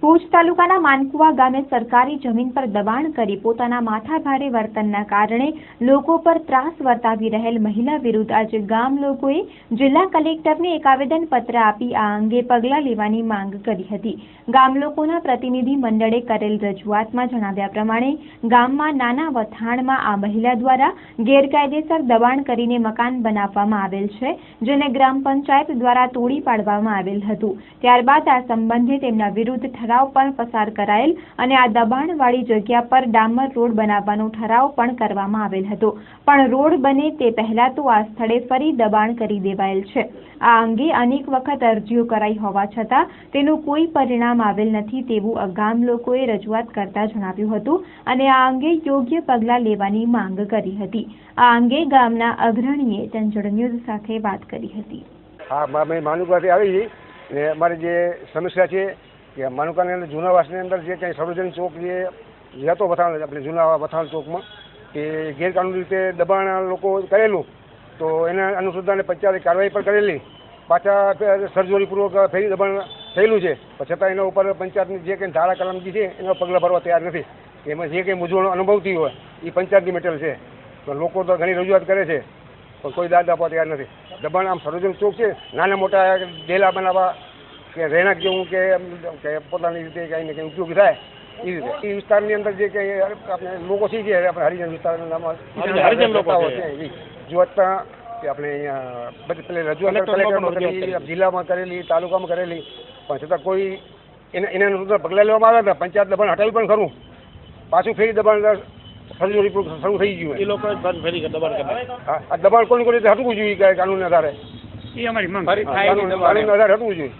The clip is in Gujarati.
ભુજ તાલુકાના માનકુવા ગામે સરકારી જમીન પર દબાણ કરી પોતાના માથાભારે વર્તનના કારણે લોકો પર ત્રાસ વર્તાવી રહેલ મહિલા વિરુદ્ધ આજે ગામ લોકોએ જિલ્લા કલેક્ટરને એક આવેદનપત્ર આપી આ અંગે પગલાં લેવાની માંગ કરી હતી। ગામ લોકોના પ્રતિનિધિ મંડળે કરેલ રજૂઆતમાં જણાવ્યા પ્રમાણે ગામમાં નાના વથાણમાં આ મહિલા દ્વારા ગેરકાયદેસર દબાણ કરીને મકાન બનાવવામાં આવેલ છે, જેને ગ્રામ પંચાયત દ્વારા તોડી પાડવામાં આવેલ હતું। ત્યારબાદ આ સંબંધે તેમના વિરુદ્ધ ઠરાવ પણ પસાર કરાયેલ અને આ દબાણવાળી જગ્યા પર ડામર રોડ બનાવવાનો ઠરાવ પણ કરવામાં આવેલ હતો, પણ રોડ બને તે પહેલા તો આ સ્થળે ફરી દબાણ કરી દેવાયેલ છે। આ અંગે અનેક વખત અરજીઓ કરાઈ હોવા છતાં તેનું કોઈ પરિણામ આવેલ નથી તેવું ગામ લોકોએ રજૂઆત કરતા જણાવ્યું હતું અને આ અંગે યોગ્ય પગલાં લેવાની માંગ કરી હતી। આ અંગે ગામના અગ્રણીએ ચંચળ ન્યૂઝ સાથે વાત કરી હતી। હા, મેં માનુકાથી આવી છે ને અમારી જે સમસ્યા છે કે માનુકાની અંદર જૂનાવાસની અંદર જે કંઈ સરોજની ચોક જે હતો વથાણ આપણે જૂના વથાણ ચોકમાં કે ગેરકાનૂની રીતે દબાણ લોકો કરેલું તો એના અનુસંધાને પંચાયતે કાર્યવાહી પણ કરેલી, પાછા સર્જરીપૂર્વક ફરી દબાણ થયેલું છે, પણ છતાં એના ઉપર પંચાયતની જે કંઈ ધારા કલમજી છે એના પગલાં ભરવા તૈયાર નથી। એમાં જે કંઈ મૂંઝવણ અનુભવતી હોય એ પંચાયતની મેટર છે, તો લોકો તો ઘણી રજૂઆત કરે છે પણ કોઈ દાદ આપવા તૈયાર નથી। દબાણ આમ સરોજની ચોક છે, નાના મોટા ડેલા બનાવવા કે રહેણાંક જેવું કે પોતાની રીતે કંઈ ને કંઈ ઉપયોગી થાય એ રીતે એ વિસ્તારની અંદર જે કંઈ આપણે લોકો છે આપણે હરિજન વિસ્તારના લોકો છે એ રજૂઆતના કે આપણે અહીંયા બધી પેલી રજૂઆત કલેક્ટરમાં કરેલી, જિલ્લામાં કરેલી, તાલુકામાં કરેલી, પણ છતાં કોઈ એના અનુસાર પગલાં લેવામાં આવ્યા હતા। પંચાયત દબાણ હટાવ્યું પણ ખરું, પાછું ફેરી દબાણ સર્જરી શરૂ થઈ ગયું એ લોકો ફેરી દબાણ કરે। હા, દબાણ કોની રીતે હટવું જોઈએ કાનૂનના આધારે, એ અમારી માંગ કાનૂનના આધારે હટવું જોઈએ।